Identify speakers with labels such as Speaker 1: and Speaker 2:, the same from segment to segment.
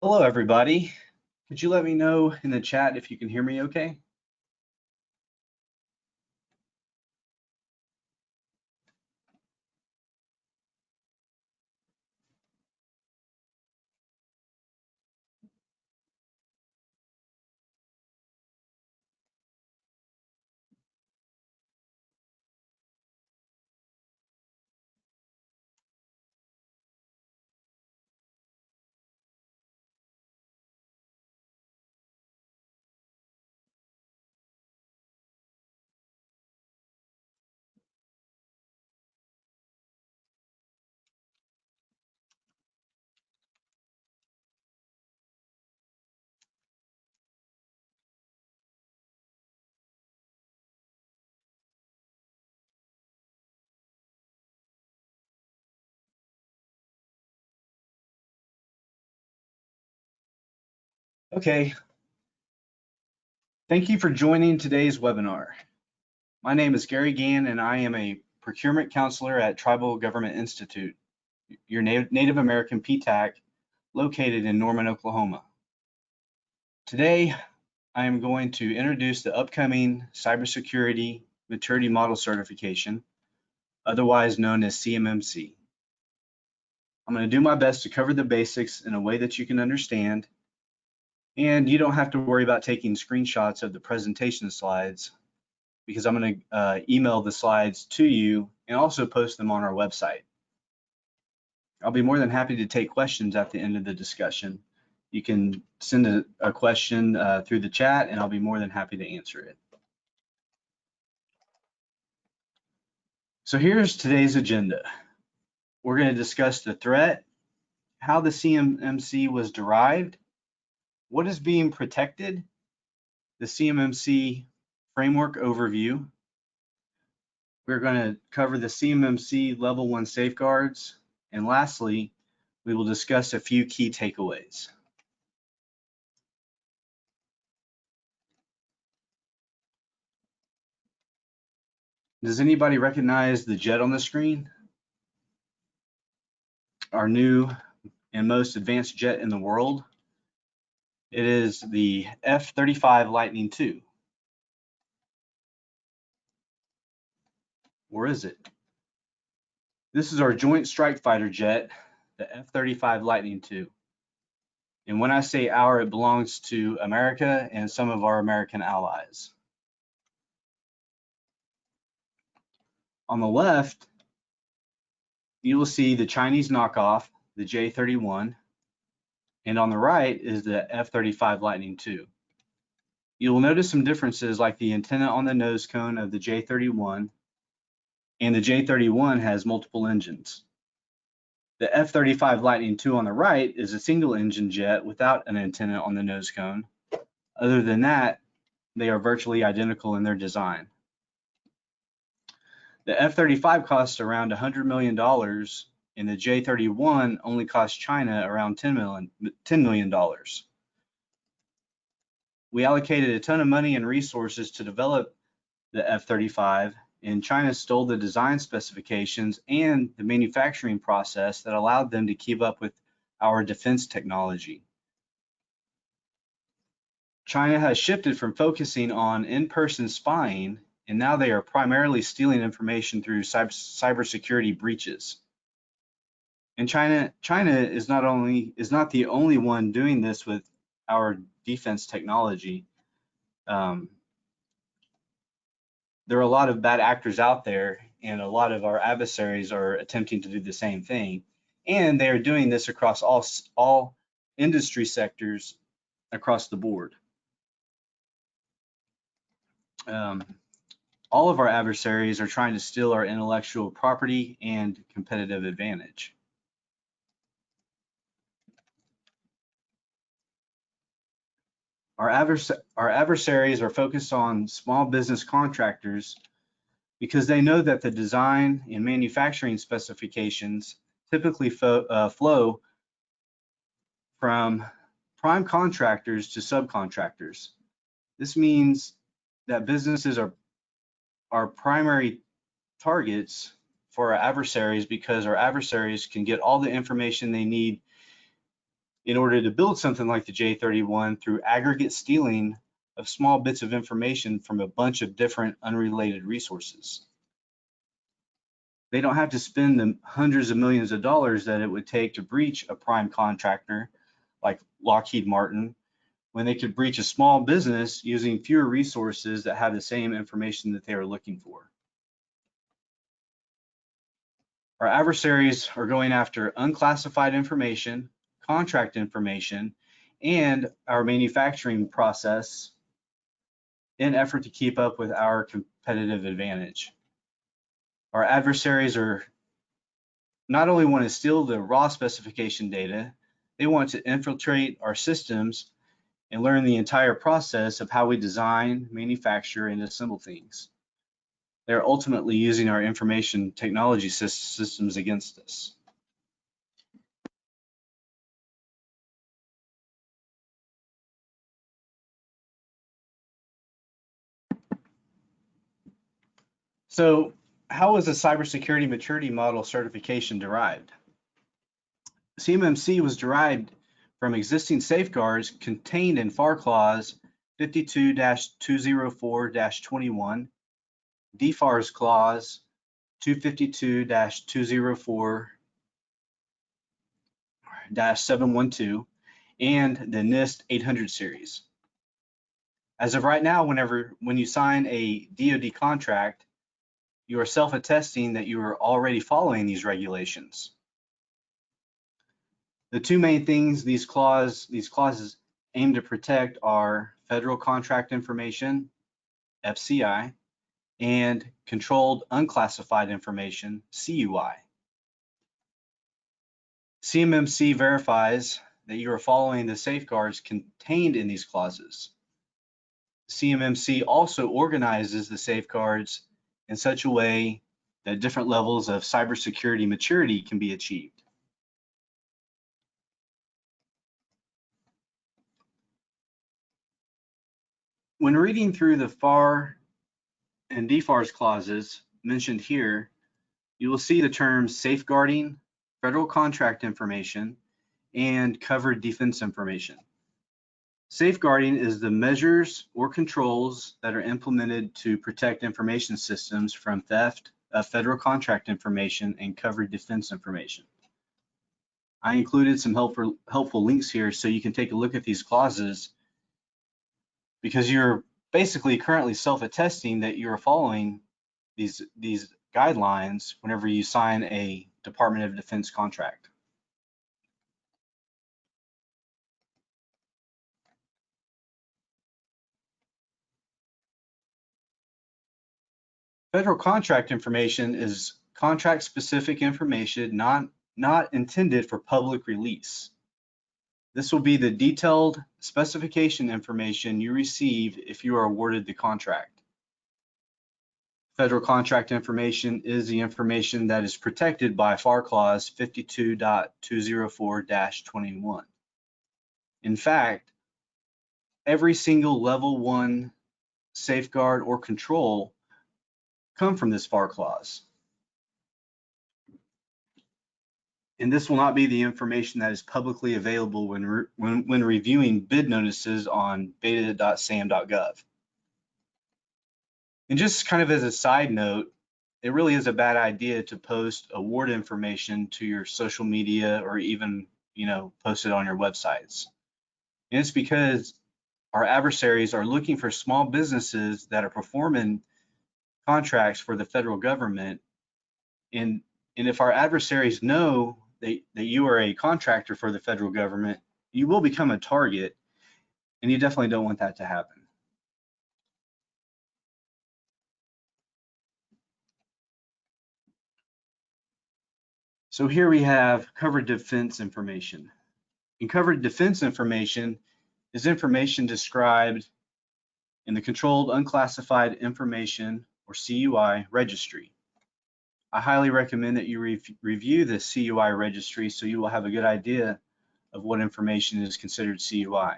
Speaker 1: Hello, everybody. Could you let me know in the chat if you can hear me okay? Okay. Thank you for joining today's webinar. My name is Gary Gann, and I am a procurement counselor at Tribal Government Institute, your Native American PTAC, located in Norman, Oklahoma. Today, I am going to introduce the upcoming Cybersecurity Maturity Model Certification, otherwise known as CMMC. I'm going to do my best to cover the basics in a way that you can understand, and you don't have to worry about taking screenshots of the presentation slides because I'm going to email the slides to you and also post them on our website. I'll be more than happy to take questions at the end of the discussion. You can send a question through the chat and I'll be more than happy to answer it. So here's today's agenda. We're going to discuss the threat, how the CMMC was derived, what is being protected, the CMMC framework overview. We're going to cover the CMMC Level 1 safeguards, and lastly, we will discuss a few key takeaways. Does anybody recognize the jet on the screen? Our new and most advanced jet in the world. It is the F-35 Lightning II. Or is it? This is our Joint Strike Fighter jet, the F-35 Lightning II. And when I say our, it belongs to America and some of our American allies. On the left, you will see the Chinese knockoff, the J-31, and on the right is the F-35 Lightning II. You will notice some differences like the antenna on the nose cone of the J-31, and the J-31 has multiple engines. The F-35 Lightning II on the right is a single engine jet without an antenna on the nose cone. Other than that, they are virtually identical in their design. The F-35 costs around $100 million, and the J-31 only cost China around $10 million. We allocated a ton of money and resources to develop the F-35, and China stole the design specifications and the manufacturing process that allowed them to keep up with our defense technology. China has shifted from focusing on in-person spying, and now they are primarily stealing information through cybersecurity breaches. And China is not the only one doing this with our defense technology. There are a lot of bad actors out there, and a lot of our adversaries are attempting to do the same thing. And they are doing this across all industry sectors across the board. All of our adversaries are trying to steal our intellectual property and competitive advantage. Our adversaries are focused on small business contractors because they know that the design and manufacturing specifications typically flow from prime contractors to subcontractors. This means that businesses are primary targets for our adversaries because our adversaries can get all the information they need in order to build something like the J31 through aggregate stealing of small bits of information from a bunch of different unrelated resources. They don't have to spend the hundreds of millions of dollars that it would take to breach a prime contractor like Lockheed Martin, when they could breach a small business using fewer resources that have the same information that they are looking for. Our adversaries are going after unclassified information, contract information, and our manufacturing process in an effort to keep up with our competitive advantage. Our adversaries are not only want to steal the raw specification data, they want to infiltrate our systems and learn the entire process of how we design, manufacture, and assemble things. They're ultimately using our information technology systems against us. So, how is a cybersecurity maturity model certification derived? CMMC was derived from existing safeguards contained in FAR Clause 52-204-21, DFARS Clause 252-204-712, and the NIST 800 series. As of right now, when you sign a DoD contract, you are self-attesting that you are already following these regulations. The two main things these clauses aim to protect are federal contract information, FCI, and controlled unclassified information, CUI. CMMC verifies that you are following the safeguards contained in these clauses. CMMC also organizes the safeguards in such a way that different levels of cybersecurity maturity can be achieved. When reading through the FAR and DFARS clauses mentioned here, you will see the terms safeguarding, federal contract information, and covered defense information. Safeguarding is the measures or controls that are implemented to protect information systems from theft of federal contract information and covered defense information. I included some helpful links here so you can take a look at these clauses, because you're basically currently self-attesting that you're following these guidelines whenever you sign a Department of Defense contract. Federal contract information is contract-specific information not intended for public release. This will be the detailed specification information you receive if you are awarded the contract. Federal contract information is the information that is protected by FAR Clause 52.204-21. In fact, every single level 1 safeguard or control come from this FAR Clause. And this will not be the information that is publicly available when reviewing bid notices on beta.sam.gov. And just kind of as a side note, it really is a bad idea to post award information to your social media or even, post it on your websites. And it's because our adversaries are looking for small businesses that are performing contracts for the federal government. And if our adversaries know that you are a contractor for the federal government, you will become a target, and you definitely don't want that to happen. So here we have covered defense information. And covered defense information is information described in the Controlled Unclassified Information, or CUI, registry. I highly recommend that you review the CUI registry so you will have a good idea of what information is considered CUI.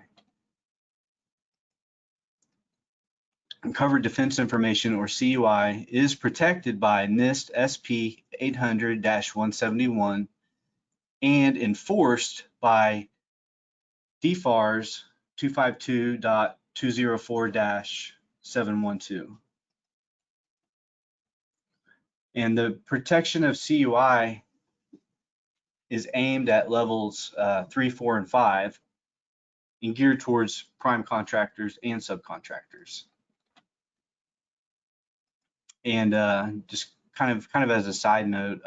Speaker 1: And covered defense information, or CUI, is protected by NIST SP 800-171 and enforced by DFARS 252.204-712. And the protection of CUI is aimed at levels 3, 4, and 5 and geared towards prime contractors and subcontractors. And just kind of as a side note,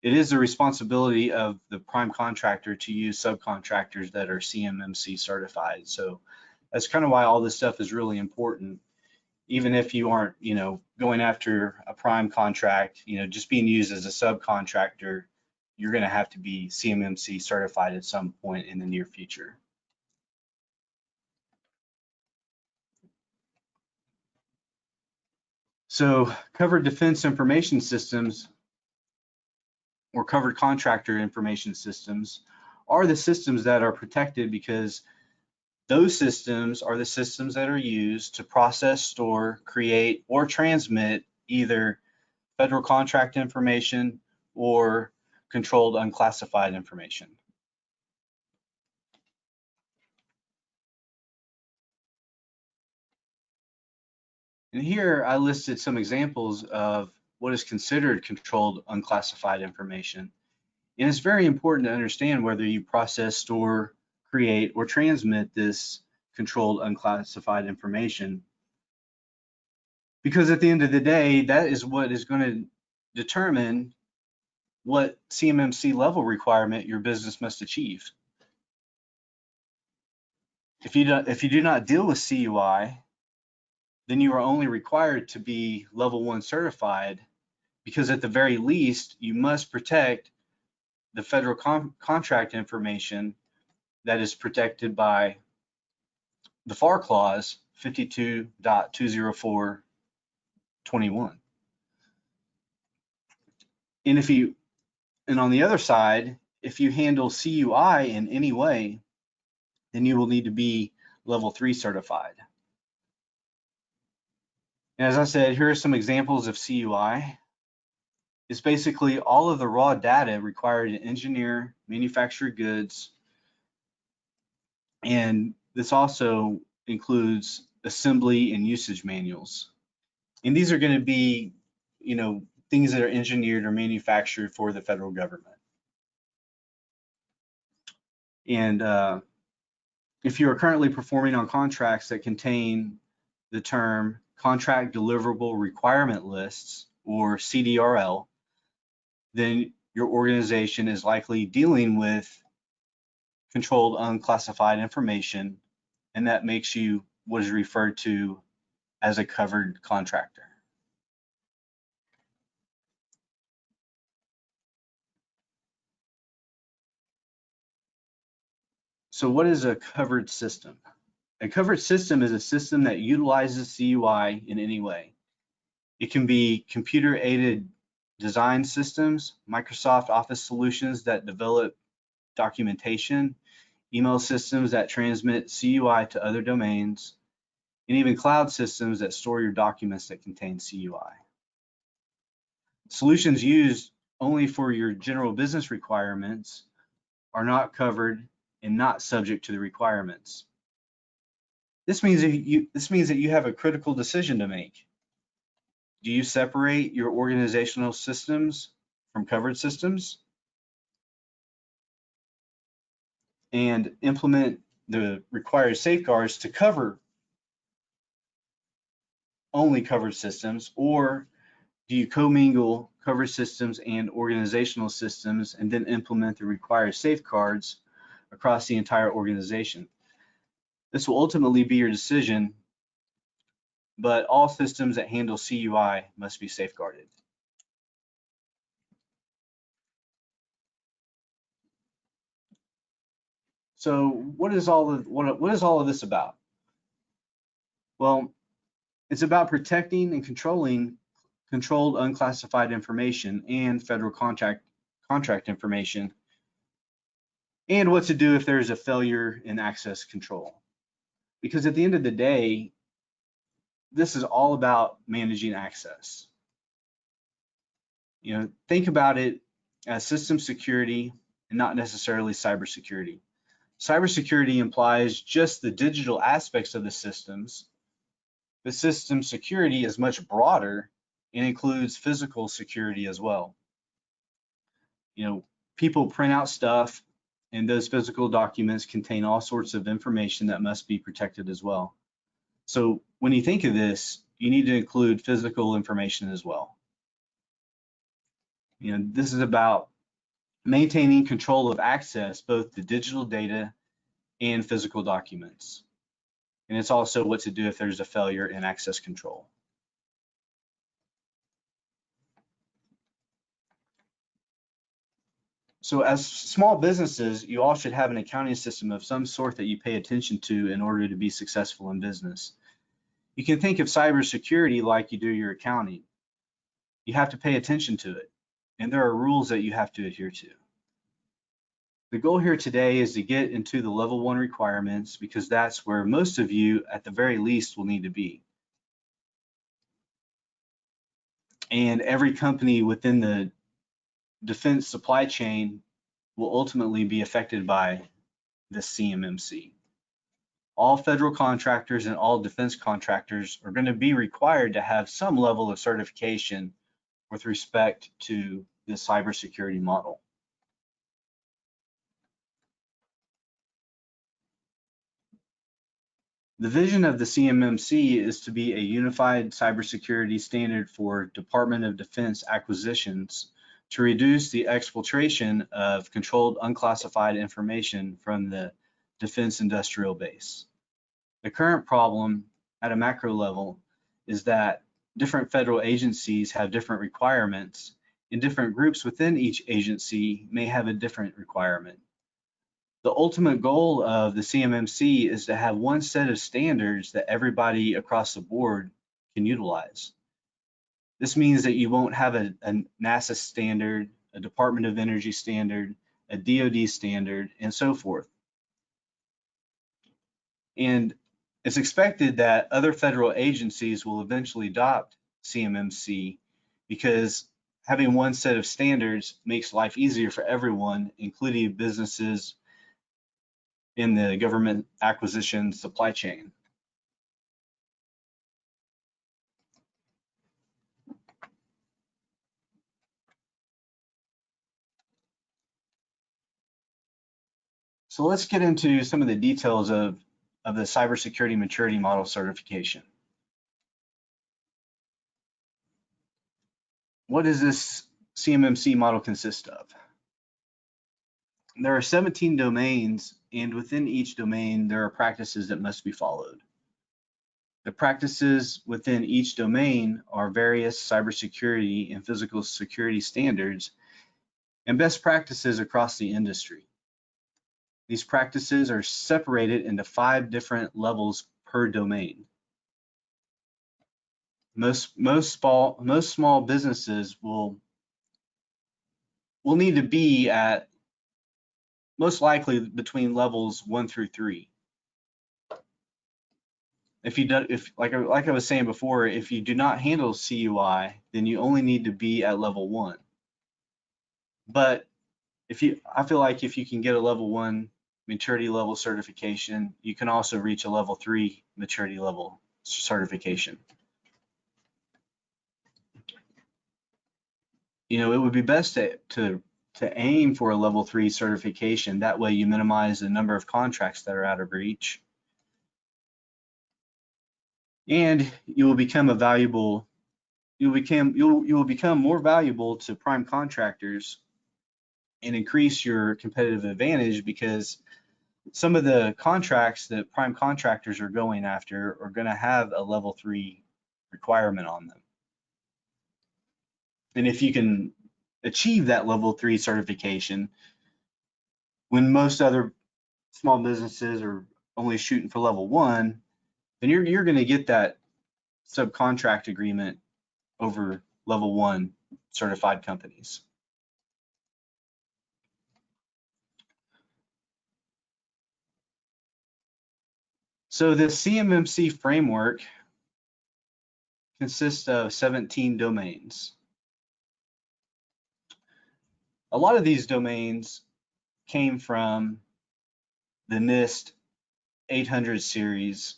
Speaker 1: it is the responsibility of the prime contractor to use subcontractors that are CMMC certified. So that's kind of why all this stuff is really important. Even if you aren't, going after a prime contract, just being used as a subcontractor, you're going to have to be CMMC certified at some point in the near future. So covered defense information systems or covered contractor information systems are the systems that are protected because those systems are the systems that are used to process, store, create, or transmit either federal contract information or controlled unclassified information. And here I listed some examples of what is considered controlled unclassified information. And it's very important to understand whether you process, store, create, or transmit this controlled unclassified information. Because at the end of the day, that is what is going to determine what CMMC level requirement your business must achieve. If you do not deal with CUI, then you are only required to be level 1 certified, because at the very least, you must protect the federal contract information that is protected by the FAR Clause 52.204.21. And on the other side, if you handle CUI in any way, then you will need to be level 3 certified. And as I said, here are some examples of CUI. It's basically all of the raw data required to engineer, manufacture goods, and this also includes assembly and usage manuals. And these are going to be, things that are engineered or manufactured for the federal government. And if you are currently performing on contracts that contain the term Contract Deliverable Requirement Lists, or CDRL, then your organization is likely dealing with controlled unclassified information, and that makes you what is referred to as a covered contractor. So what is a covered system? A covered system is a system that utilizes CUI in any way. It can be computer-aided design systems, Microsoft Office solutions that develop documentation, email systems that transmit CUI to other domains, and even cloud systems that store your documents that contain CUI. Solutions used only for your general business requirements are not covered and not subject to the requirements. This means that you have a critical decision to make. Do you separate your organizational systems from covered systems and implement the required safeguards to cover only covered systems, or do you commingle covered systems and organizational systems and then implement the required safeguards across the entire organization? This will ultimately be your decision, but all systems that handle CUI must be safeguarded. So what is all of this about? Well, it's about protecting and controlling controlled unclassified information and federal contract information, and what to do if there's a failure in access control. Because at the end of the day, this is all about managing access. Think about it as system security and not necessarily cybersecurity. Cybersecurity implies just the digital aspects of the systems, but system security is much broader and includes physical security as well. You know, people print out stuff, and those physical documents contain all sorts of information that must be protected as well. So when you think of this, you need to include physical information as well. You know, this is about maintaining control of access, both to digital data and physical documents. And it's also what to do if there's a failure in access control. So as small businesses, you all should have an accounting system of some sort that you pay attention to in order to be successful in business. You can think of cybersecurity like you do your accounting. You have to pay attention to it, and there are rules that you have to adhere to. The goal here today is to get into the level 1 requirements, because that's where most of you, at the very least, will need to be. And every company within the defense supply chain will ultimately be affected by the CMMC. All federal contractors and all defense contractors are going to be required to have some level of certification with respect to the cybersecurity model. The vision of the CMMC is to be a unified cybersecurity standard for Department of Defense acquisitions to reduce the exfiltration of controlled unclassified information from the defense industrial base. The current problem at a macro level is that different federal agencies have different requirements, and different groups within each agency may have a different requirement. The ultimate goal of the CMMC is to have one set of standards that everybody across the board can utilize. This means that you won't have a NASA standard, a Department of Energy standard, a DoD standard, and so forth. And it's expected that other federal agencies will eventually adopt CMMC, because having one set of standards makes life easier for everyone, including businesses in the government acquisition supply chain. So let's get into some of the details of the cybersecurity maturity model certification. What does this CMMC model consist of? There are 17 domains, and within each domain, there are practices that must be followed. The practices within each domain are various cybersecurity and physical security standards and best practices across the industry. These practices are separated into 5 different levels per domain. Most small businesses will need to be at most likely between levels 1 through 3. Like I was saying before, if you do not handle CUI, then you only need to be at level 1. But I feel like if you can get a level 1 maturity level certification, you can also reach a level 3 maturity level certification. You know, it would be best to aim for a level 3 certification. That way you minimize the number of contracts that are out of reach. And you will become more valuable to prime contractors and increase your competitive advantage, because some of the contracts that prime contractors are going after are going to have a level 3 requirement on them. And if you can achieve that level 3 certification, when most other small businesses are only shooting for level 1, then you're going to get that subcontract agreement over level 1 certified companies. So the CMMC framework consists of 17 domains. A lot of these domains came from the NIST 800 series,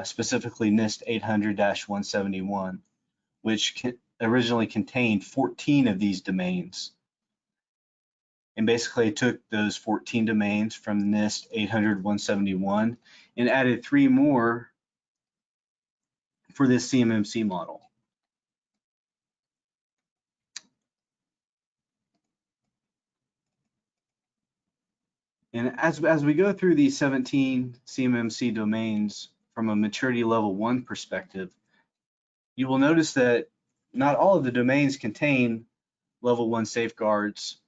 Speaker 1: specifically NIST 800-171, which originally contained 14 of these domains. And basically took those 14 domains from NIST 800-171 and added 3 more for this CMMC model. And as we go through these 17 CMMC domains from a maturity level 1 perspective, you will notice that not all of the domains contain level 1 safeguards.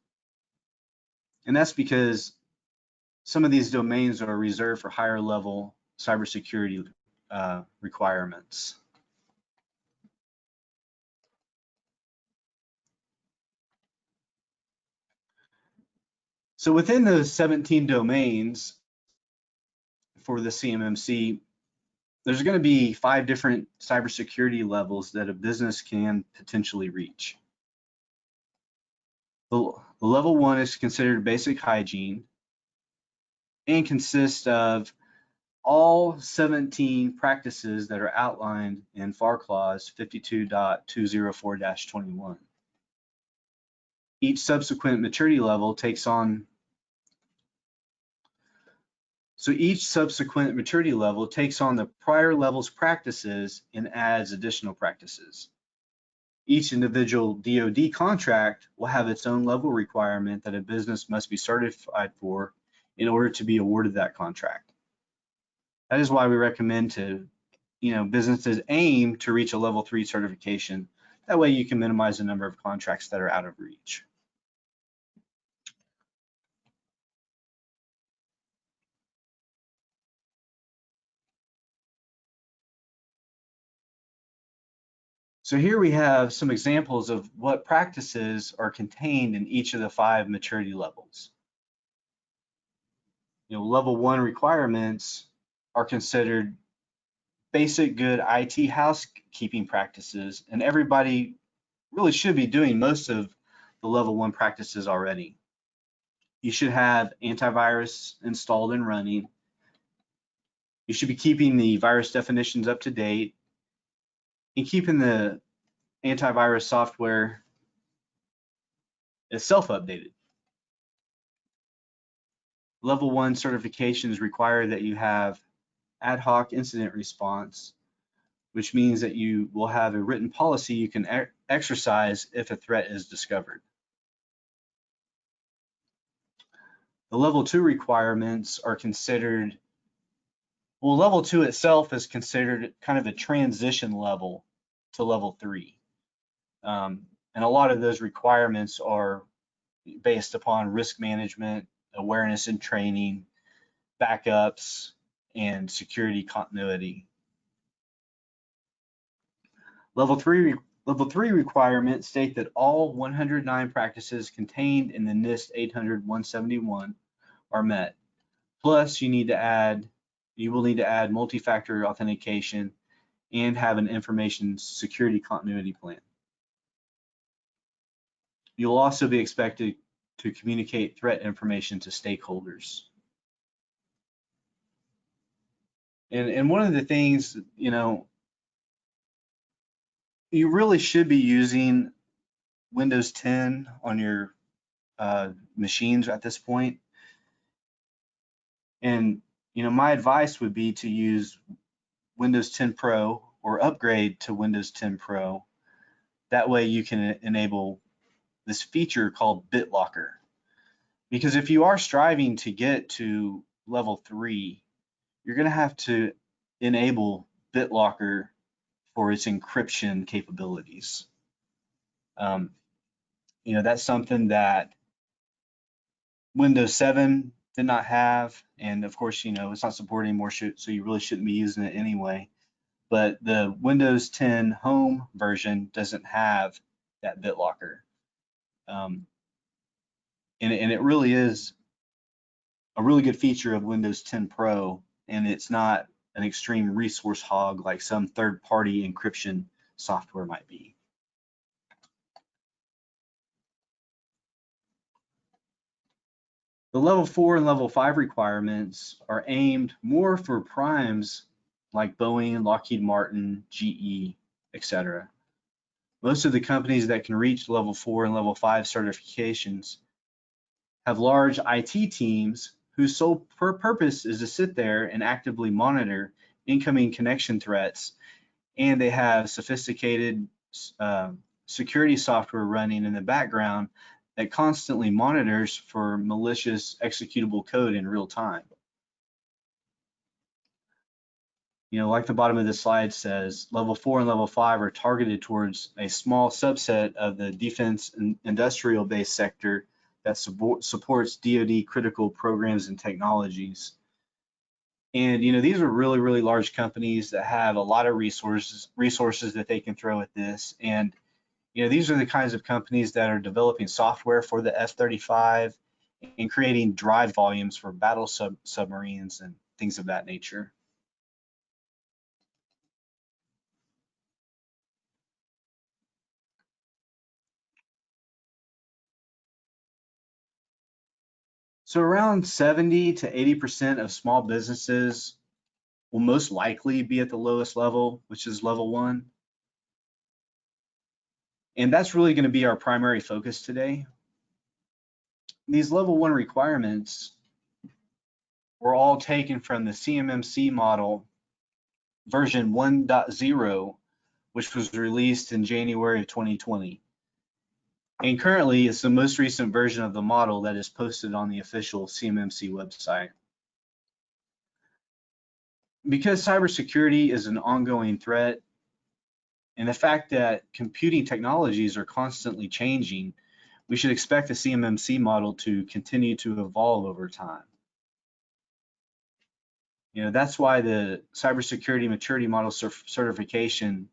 Speaker 1: And that's because some of these domains are reserved for higher level cybersecurity requirements. So within those 17 domains for the CMMC, there's going to be 5 different cybersecurity levels that a business can potentially reach. The level 1 is considered basic hygiene and consists of all 17 practices that are outlined in FAR Clause 52.204-21. Each subsequent maturity level takes on the prior level's practices and adds additional practices. Each individual DoD contract will have its own level requirement that a business must be certified for in order to be awarded that contract. That is why we recommend to, businesses aim to reach a level 3 certification. That way you can minimize the number of contracts that are out of reach. So here we have some examples of what practices are contained in each of the 5 maturity levels. Level 1 requirements are considered basic good IT housekeeping practices, and everybody really should be doing most of the level 1 practices already. You should have antivirus installed and running. You should be keeping the virus definitions up to date and keeping the antivirus software is self-updated. Level 1 certifications require that you have ad hoc incident response, which means that you will have a written policy you can exercise if a threat is discovered. The level 2 requirements are considered, level 2 itself is considered kind of a transition level to level 3. And a lot of those requirements are based upon risk management, awareness and training, backups, and security continuity. Level 3 requirements state that all 109 practices contained in the NIST 800-171 are met. Plus, you will need to add multi-factor authentication and have an information security continuity plan. You'll also be expected to communicate threat information to stakeholders. And one of the things, you really should be using Windows 10 on your machines at this point. And, my advice would be to use Windows 10 Pro or upgrade to Windows 10 Pro. That way you can enable this feature called BitLocker. Because if you are striving to get to level 3, you're going to have to enable BitLocker for its encryption capabilities. That's something that Windows 7 did not have, and of course, it's not supported anymore, so you really shouldn't be using it anyway. But the Windows 10 Home version doesn't have that BitLocker. And it really is a really good feature of Windows 10 Pro, and it's not an extreme resource hog like some third-party encryption software might be. The level 4 and level 5 requirements are aimed more for primes like Boeing, Lockheed Martin, GE, etc. Most of the companies that can reach level 4 and level 5 certifications have large IT teams whose sole purpose is to sit there and actively monitor incoming connection threats, and they have sophisticated security software running in the background that constantly monitors for malicious executable code in real time. You know, like the bottom of the slide says, level 4 and level 5 are targeted towards a small subset of the defense and industrial-based sector that supports DoD critical programs and technologies. And you know, these are really, really large companies that have a lot of resources that they can throw at this. And you know, these are the kinds of companies that are developing software for the F-35 and creating drive volumes for battle submarines and things of that nature. So around 70 to 80% of small businesses will most likely be at the lowest level, which is level 1. And that's really going to be our primary focus today. These level 1 requirements were all taken from the CMMC model version 1.0, which was released in January of 2020. And currently, it's the most recent version of the model that is posted on the official CMMC website. Because cybersecurity is an ongoing threat, and the fact that computing technologies are constantly changing, we should expect the CMMC model to continue to evolve over time. You know, that's why the cybersecurity maturity model certification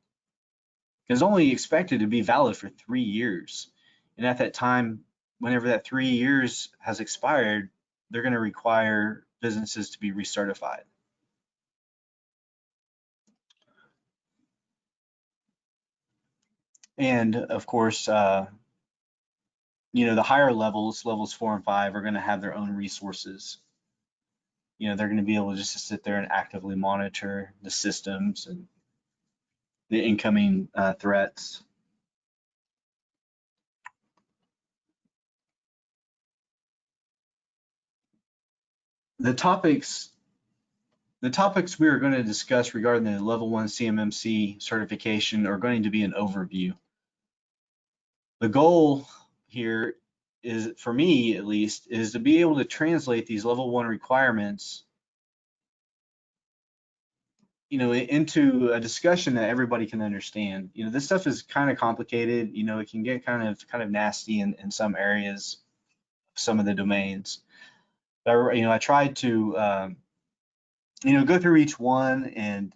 Speaker 1: is only expected to be valid for 3 years. And at that time, whenever that 3 years has expired, they're going to require businesses to be recertified. And of course, you know, the higher levels, levels 4 and 5, are going to have their own resources. You know, they're going to be able just to sit there and actively monitor the systems and the incoming threats. The topics we are going to discuss regarding the level 1 CMMC certification are going to be an overview. The goal here is, for me at least, is to be able to translate these level 1 requirements, you know, into a discussion that everybody can understand. You know, this stuff is kind of complicated. You know, it can get kind of nasty in some areas, some of the domains. But, you know, I tried to you know, go through each one and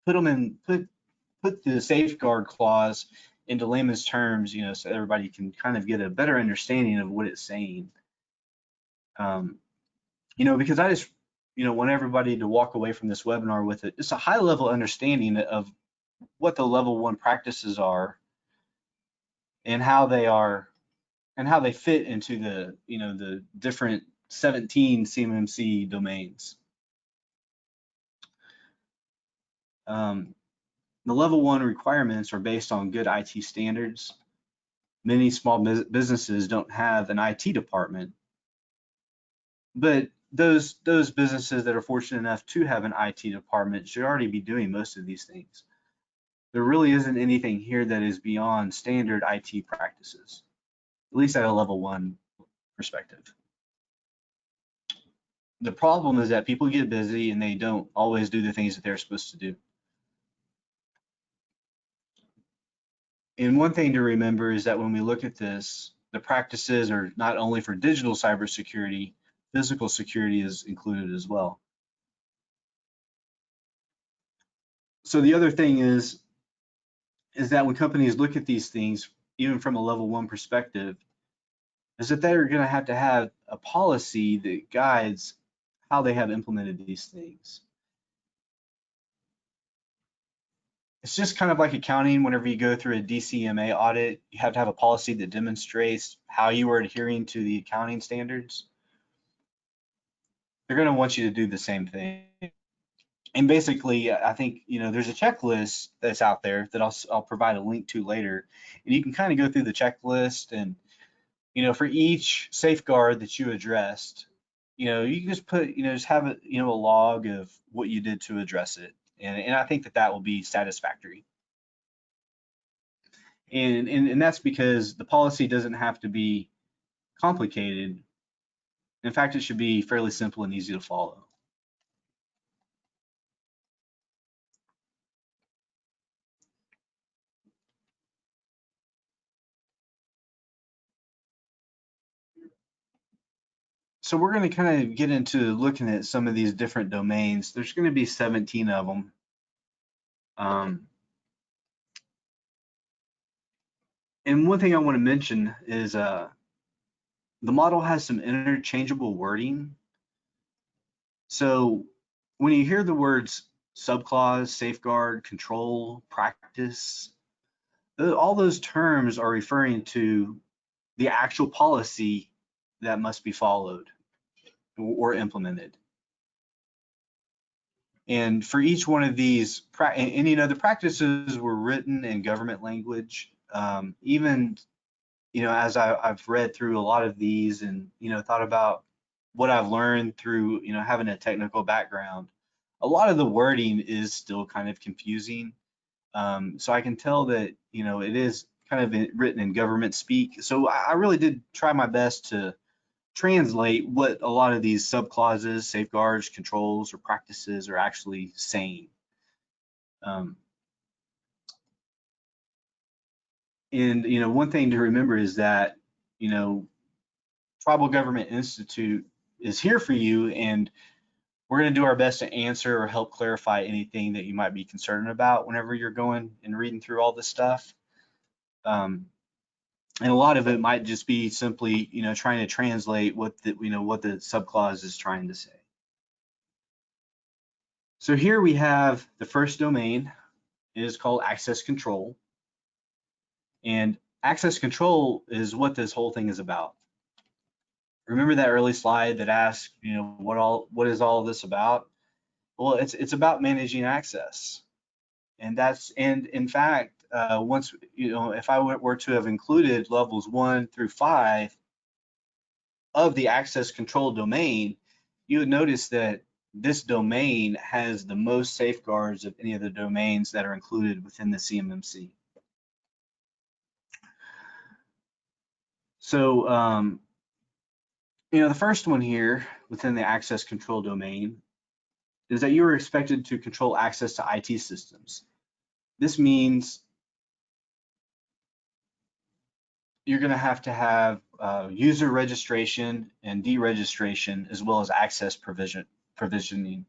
Speaker 1: put them in, put the safeguard clause into layman's terms, you know, so everybody can kind of get a better understanding of what it's saying. You know, because I just, you know, want everybody to walk away from this webinar with it. It's a high level understanding of what the level 1 practices are and how they are and how they fit into the, you know, the different 17 CMMC domains. The level 1 requirements are based on good IT standards. Many small businesses don't have an IT department, but those businesses that are fortunate enough to have an IT department should already be doing most of these things. There really isn't anything here that is beyond standard IT practices, at least at a level 1 perspective. The problem is that people get busy and they don't always do the things that they're supposed to do. And one thing to remember is that when we look at this, the practices are not only for digital cybersecurity, physical security is included as well. So the other thing is that when companies look at these things, even from a level 1 perspective, is that they're going to have a policy that guides how they have implemented these things. It's just kind of like accounting. Whenever you go through a DCMA audit, you have to have a policy that demonstrates how you are adhering to the accounting standards. they're going to want you to do the same thing. And basically, I think, there's a checklist that's out there that I'll provide a link to later, and you can kind of go through the checklist, and for each safeguard that you addressed, you can just put, just have a log of what you did to address it, and I think that will be satisfactory. And that's because the policy doesn't have to be complicated. In fact, it should be fairly simple and easy to follow. So we're going to kind of get into looking at some of these different domains. There's going to be 17 of them. And one thing I want to mention is the model has some interchangeable wording. So when you hear the words subclause, safeguard, control, practice, all those terms are referring to the actual policy that must be followed or implemented. And for each one of these, the practices were written in government language. Even, as I've read through a lot of these and, thought about what I've learned through, having a technical background, a lot of the wording is still kind of confusing. So I can tell that, it is kind of written in government speak. So I really did try my best to translate what a lot of these subclauses, safeguards, controls, or practices are actually saying. And one thing to remember is that Tribal Government Institute is here for you, and we're going to do our best to answer or help clarify anything that you might be concerned about whenever you're going and reading through all this stuff. And a lot of it might just be simply, trying to translate what the subclause is trying to say. So here we have the first domain. It is called access control. And access control is what this whole thing is about. Remember that early slide that asked, what is all of this about? Well, it's about managing access. And in fact, once, if I were to have included levels 1 through 5 of the access control domain, you would notice that this domain has the most safeguards of any of the domains that are included within the CMMC. So, the first one here within the access control domain is that you are expected to control access to IT systems. This means you're going to have user registration and deregistration, as well as access provisioning,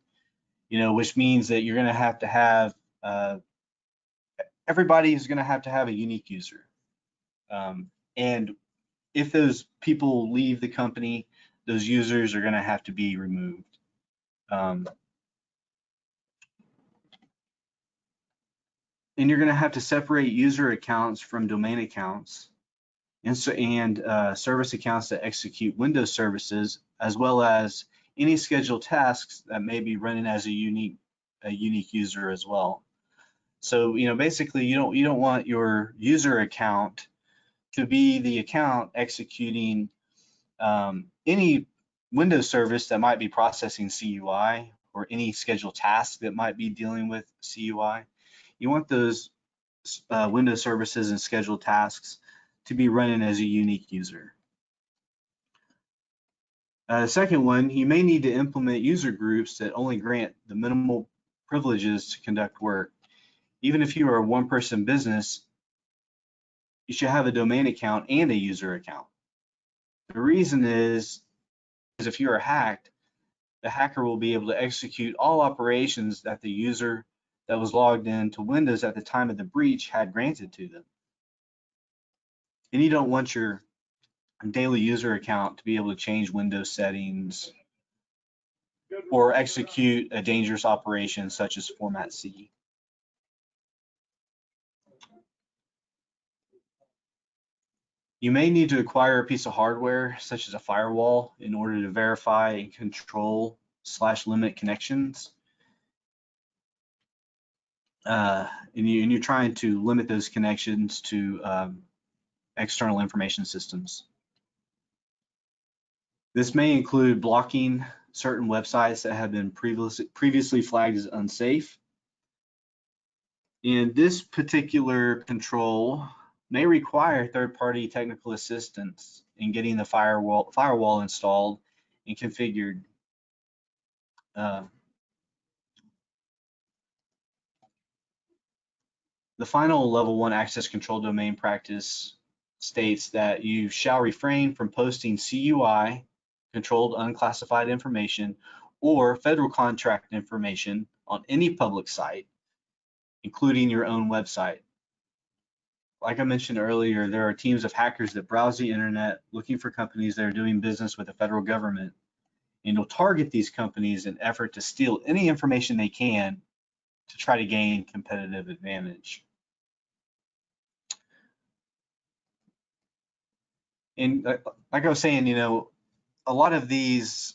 Speaker 1: which means that you're going to have everybody is going to have a unique user. And if those people leave the company, those users are going to have to be removed. And you're going to have to separate user accounts from domain accounts, and service accounts that execute Windows services, as well as any scheduled tasks that may be running as a unique user as well. So basically you don't want your user account to be the account executing any Windows service that might be processing CUI, or any scheduled task that might be dealing with CUI. You want those Windows services and scheduled tasks to be running as a unique user. The second one, you may need to implement user groups that only grant the minimal privileges to conduct work. Even if you are a one-person business, you should have a domain account and a user account. The reason is if you are hacked, the hacker will be able to execute all operations that the user that was logged into Windows at the time of the breach had granted to them. And you don't want your daily user account to be able to change Windows settings or execute a dangerous operation such as Format C. You may need to acquire a piece of hardware such as a firewall in order to verify and control /limit connections. And you're trying to limit those connections to external information systems. This may include blocking certain websites that have been previously flagged as unsafe. And this particular control may require third-party technical assistance in getting the firewall installed and configured. The final level 1 access control domain practice states that you shall refrain from posting CUI, controlled unclassified information, or federal contract information on any public site, including your own website. Like I mentioned earlier, there are teams of hackers that browse the internet looking for companies that are doing business with the federal government, and will target these companies in an effort to steal any information they can to try to gain competitive advantage. And like I was saying, you know, a lot of these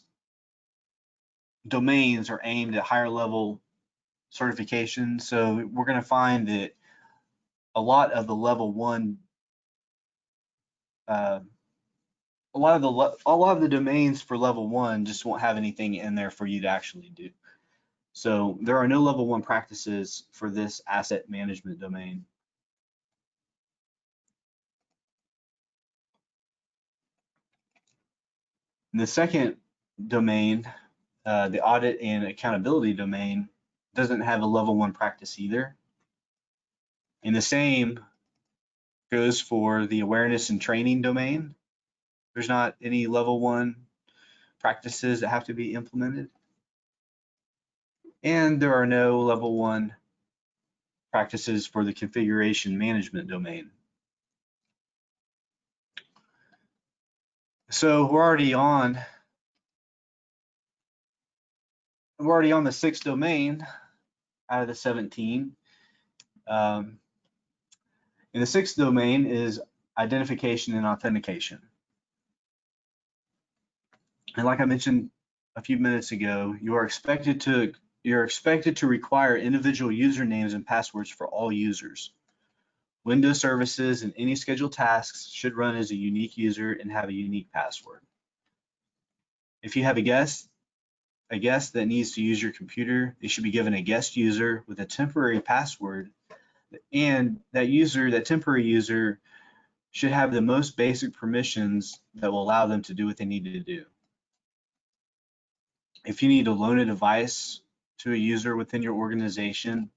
Speaker 1: domains are aimed at higher level certification. So we're going to find that a lot of the level 1, a lot of the domains for level 1 just won't have anything in there for you to actually do. So there are no level 1 practices for this asset management domain. And the second domain, the audit and accountability domain, doesn't have a level 1 practice either. And the same goes for the awareness and training domain. There's not any level 1 practices that have to be implemented. And there are no level 1 practices for the configuration management domain. So we're already on the 6th domain out of the 17. And the 6th domain is identification and authentication. And like I mentioned a few minutes ago, you're expected to require individual usernames and passwords for all users. Windows services and any scheduled tasks should run as a unique user and have a unique password. If you have a guest that needs to use your computer, they should be given a guest user with a temporary password, and that temporary user should have the most basic permissions that will allow them to do what they need to do. If you need to loan a device to a user within your organization,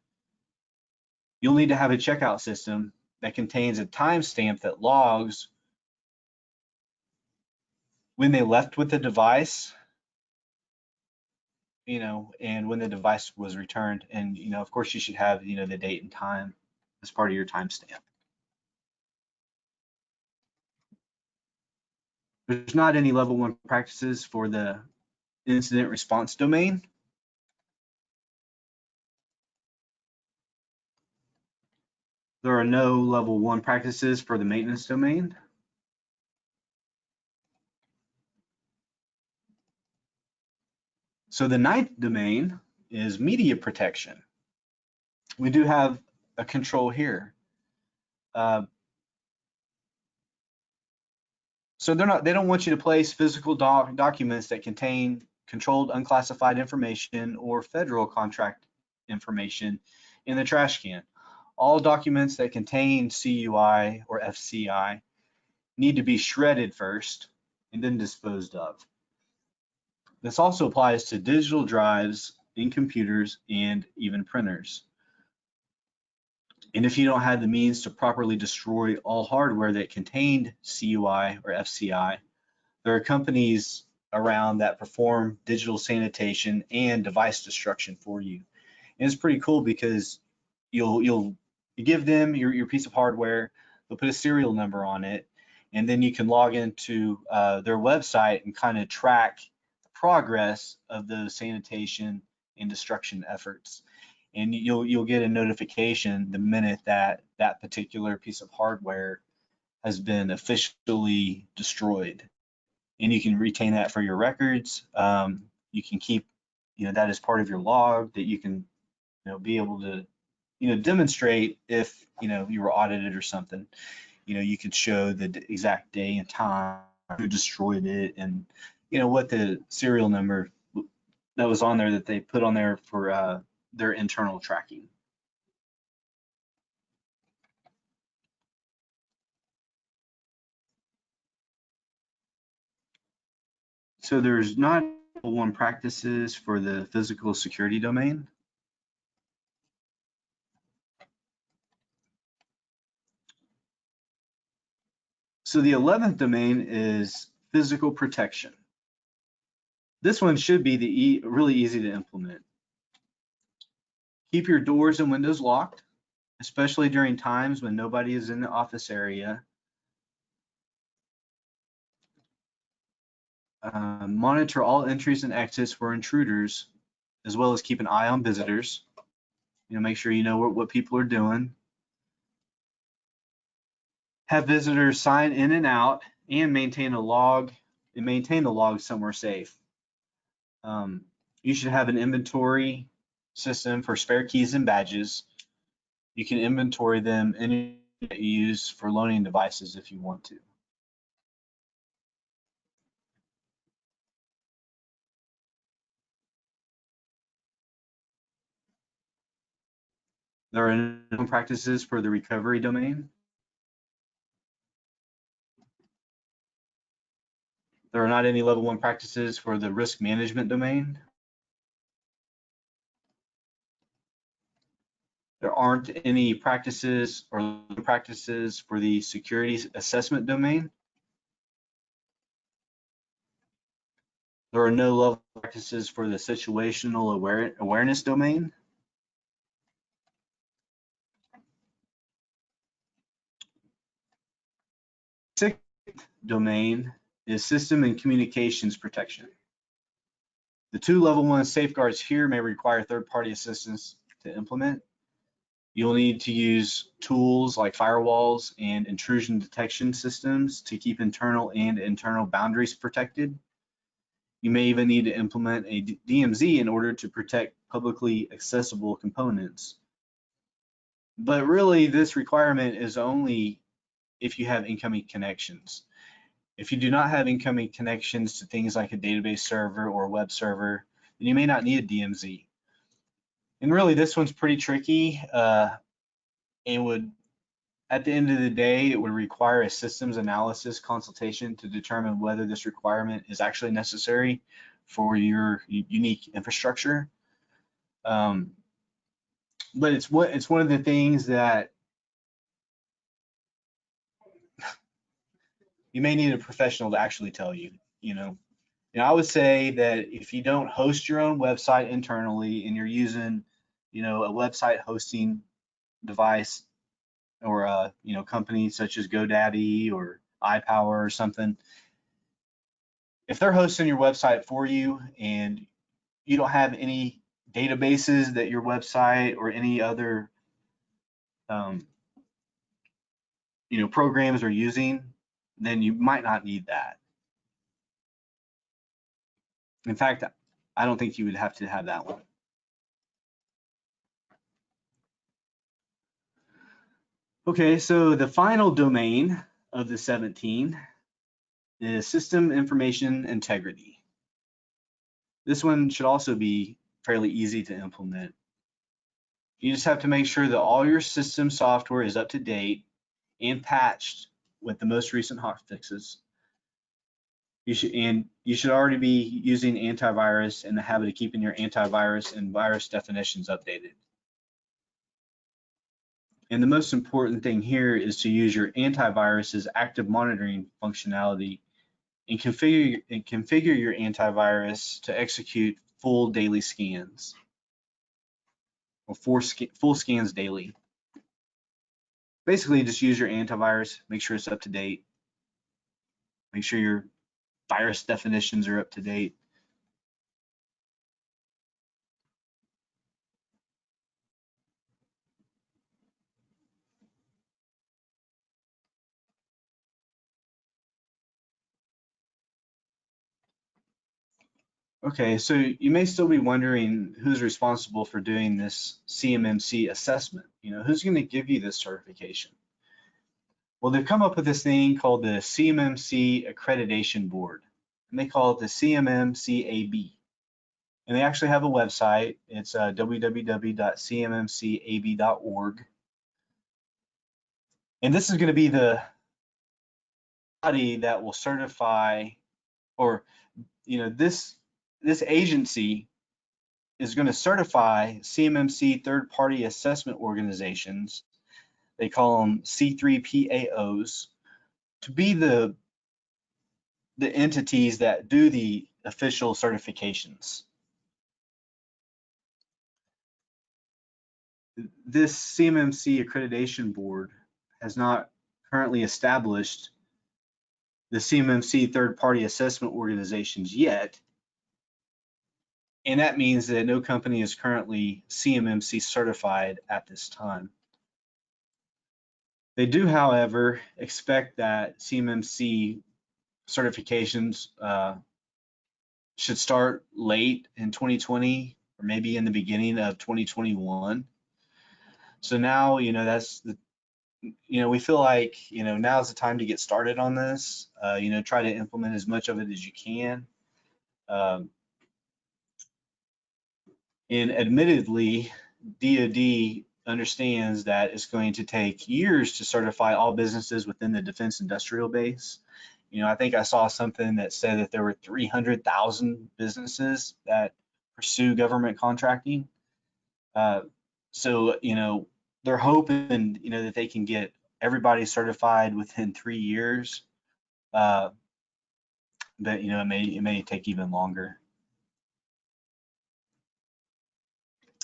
Speaker 1: you'll need to have a checkout system that contains a timestamp that logs when they left with the device, you know, and when the device was returned. And, you know, of course you should have, you know, the date and time as part of your timestamp. There's not any level 1 practices for the incident response domain. There are no level 1 practices for the maintenance domain. So the 9th domain is media protection. We do have a control here. So they don't want you to place physical documents that contain controlled unclassified information or federal contract information in the trash can. All documents that contain CUI or FCI need to be shredded first and then disposed of. This also applies to digital drives in computers and even printers. And if you don't have the means to properly destroy all hardware that contained CUI or FCI, there are companies around that perform digital sanitation and device destruction for you. And it's pretty cool because you give them your piece of hardware, they'll put a serial number on it, and then you can log into their website and kind of track the progress of those sanitation and destruction efforts. And you'll get a notification the minute that that particular piece of hardware has been officially destroyed. And you can retain that for your records. You can keep that is part of your log that you can, be able to, demonstrate if, you were audited or something. You could show the exact day and time who destroyed it and, what the serial number that was on there that they put on there for their internal tracking. So there's not one practices for the physical security domain. So the 11th domain is physical protection. This one should be really easy to implement. Keep your doors and windows locked, especially during times when nobody is in the office area. Monitor all entries and exits for intruders, as well as keep an eye on visitors. Make sure you know what people are doing. Have visitors sign in and out, and maintain a log, and maintain the log somewhere safe. You should have an inventory system for spare keys and badges. You can inventory them and use for loaning devices if you want to. There are no practices for the recovery domain. There are not any level 1 practices for the risk management domain. There aren't any practices or practices for the security assessment domain. There are no level practices for the situational awareness domain. Sixth domain is system and communications protection. The 2 level 1 safeguards here may require third-party assistance to implement. You'll need to use tools like firewalls and intrusion detection systems to keep internal boundaries protected. You may even need to implement a DMZ in order to protect publicly accessible components. But really, this requirement is only if you have incoming connections. If you do not have incoming connections to things like a database server or a web server, then you may not need a DMZ. And really, this one's pretty tricky. And would, at the end of the day, it would require a systems analysis consultation to determine whether this requirement is actually necessary for your unique infrastructure. But it's one of the things that you may need a professional to actually tell you. I would say that if you don't host your own website internally and you're using, a website hosting device or a company such as GoDaddy or iPower or something, if they're hosting your website for you and you don't have any databases that your website or any other programs are using, then you might not need that. In fact, I don't think you would have to have that one. Okay, so the final domain of the 17 is system information integrity. This one should also be fairly easy to implement. You just have to make sure that all your system software is up to date and patched with the most recent hotfixes. You should already be using antivirus in the habit of keeping your antivirus and virus definitions updated. And the most important thing here is to use your antivirus's active monitoring functionality and configure your antivirus to execute full daily scans or full scans daily. Basically, just use your antivirus, make sure it's up to date, make sure your virus definitions are up to date. Okay, so you may still be wondering who's responsible for doing this CMMC assessment. Who's going to give you this certification? Well, they've come up with this thing called the CMMC Accreditation Board, and they call it the CMMCAB. And they actually have a website. It's www.cmmcab.org. And this is going to be the body that will certify, or this agency is going to certify CMMC third-party assessment organizations. They call them C3PAOs, to be the entities that do the official certifications. This CMMC Accreditation Board has not currently established the CMMC third-party assessment organizations yet, and that means that no company is currently CMMC certified at this time. They do, however, expect that CMMC certifications should start late in 2020 or maybe in the beginning of 2021. So now, that's the, we feel like, now's the time to get started on this. Try to implement as much of it as you can. And admittedly, DoD understands that it's going to take years to certify all businesses within the defense industrial base. I think I saw something that said that there were 300,000 businesses that pursue government contracting. So, they're hoping, that they can get everybody certified within 3 years. But, it may take even longer.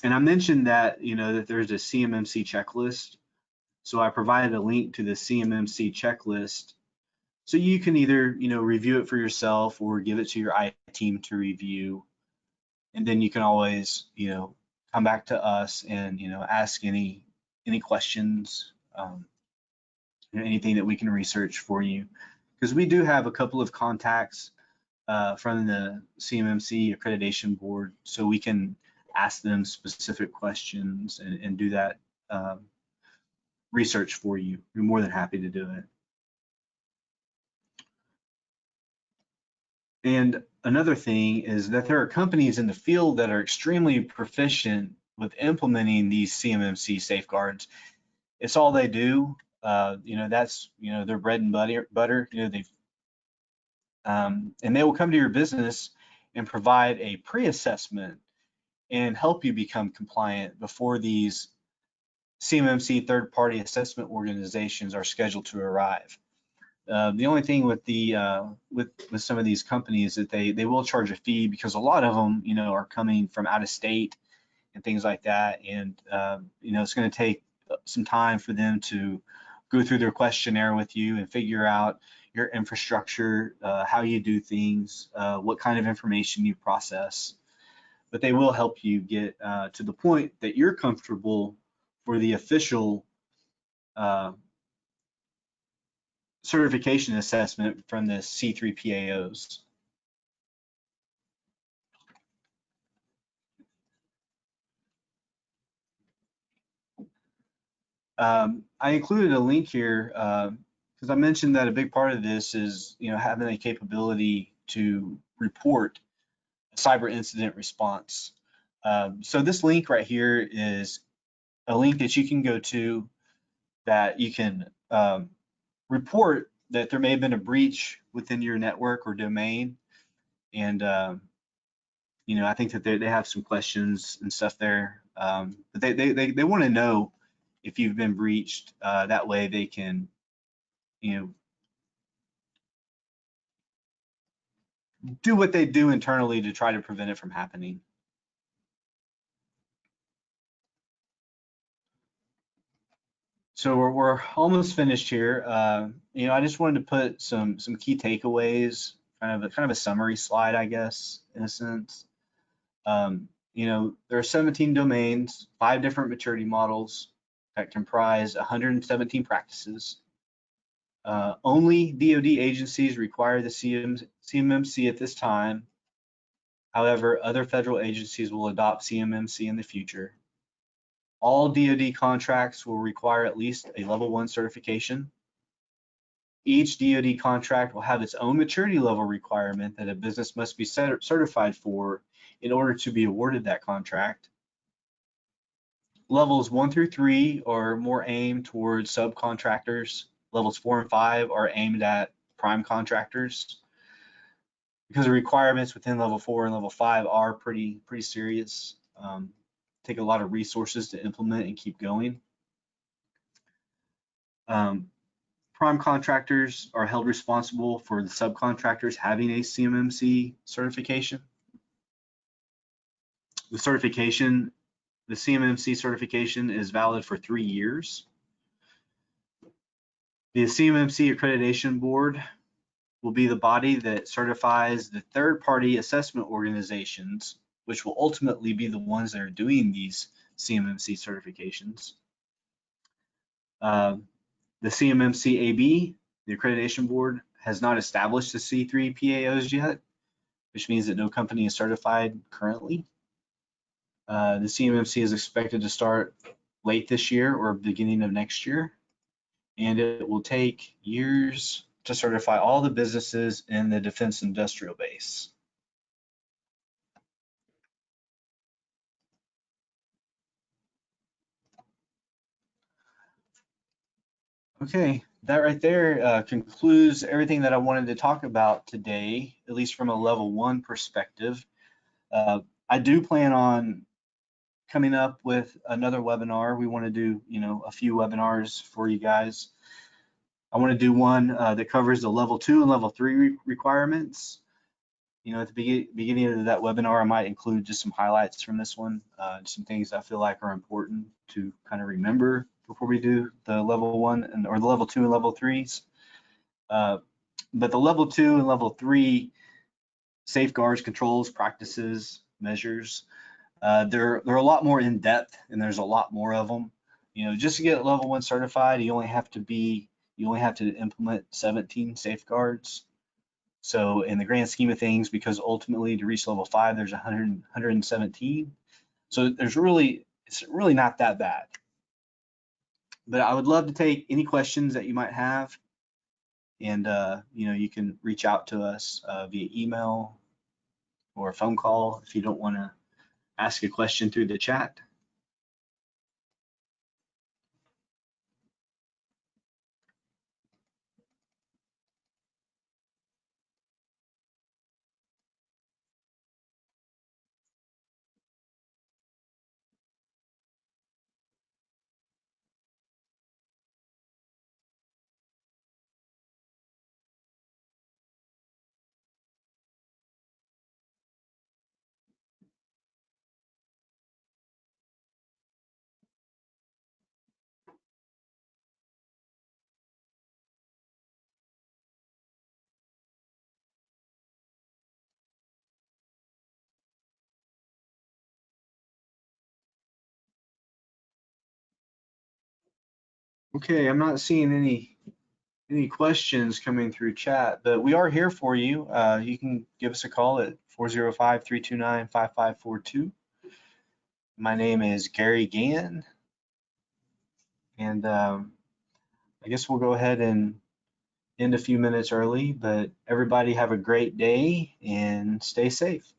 Speaker 1: And I mentioned that, that there's a CMMC checklist. So I provided a link to the CMMC checklist. So you can either, review it for yourself or give it to your IT team to review. And then you can always, come back to us and, ask any questions, anything that we can research for you. Because we do have a couple of contacts from the CMMC Accreditation Board, so we can ask them specific questions and do that research for you. We're more than happy to do it. And another thing is that there are companies in the field that are extremely proficient with implementing these CMMC safeguards. It's all they do. That's their bread and butter. And they will come to your business and provide a pre-assessment and help you become compliant before these CMMC third-party assessment organizations are scheduled to arrive. The only thing with with some of these companies that they will charge a fee, because a lot of them are coming from out of state and things like that, and it's going to take some time for them to go through their questionnaire with you and figure out your infrastructure, how you do things, what kind of information you process. But they will help you get to the point that you're comfortable for the official certification assessment from the C3PAOs. I included a link here because I mentioned that a big part of this is having a capability to report a cyber incident response. So this link right here is a link that you can go to that you can report that there may have been a breach within your network or domain. And I think that they have some questions and stuff there, but they want to know if you've been breached. That way they can do what they do internally to try to prevent it from happening. So we're almost finished here. I just wanted to put some key takeaways, kind of a summary slide, I guess, in a sense. There are 17 domains, 5 different maturity models that comprise 117 practices. Only DoD agencies require the CMMC at this time. However, other federal agencies will adopt CMMC in the future. All DoD contracts will require at least a level 1 certification. Each DoD contract will have its own maturity level requirement that a business must be certified for in order to be awarded that contract. Levels 1 through 3 are more aimed towards subcontractors. Levels 4 and 5 are aimed at prime contractors, because the requirements within level 4 and level 5 are pretty serious. Take a lot of resources to implement and keep going. Prime contractors are held responsible for the subcontractors having a CMMC certification. The CMMC certification is valid for 3 years. The CMMC Accreditation Board will be the body that certifies the third-party assessment organizations, which will ultimately be the ones that are doing these CMMC certifications. The CMMC AB, the Accreditation Board, has not established the C3 PAOs yet, which means that no company is certified currently. The CMMC is expected to start late this year or beginning of next year, and it will take years to certify all the businesses in the defense industrial base. Okay, that right there concludes everything that I wanted to talk about today, at least from a level 1 perspective. I do plan on coming up with another webinar. We want to do, a few webinars for you guys. I want to do one that covers the level 2 and level 3 requirements. At the beginning of that webinar, I might include just some highlights from this one, some things I feel like are important to kind of remember before we do the level 1 or the level 2 and level 3s. But the level 2 and level 3 safeguards, controls, practices, measures, they're a lot more in depth, and there's a lot more of them. Just to get level 1 certified, you only have to implement 17 safeguards. So in the grand scheme of things, because ultimately to reach level 5, there's 117. So it's really not that bad. But I would love to take any questions that you might have, and you can reach out to us via email or a phone call if you don't want to ask a question through the chat. Okay, I'm not seeing any questions coming through chat, but we are here for you. You can give us a call at 405-329-5542. My name is Gary Gann, and I guess we'll go ahead and end a few minutes early, but everybody have a great day and stay safe.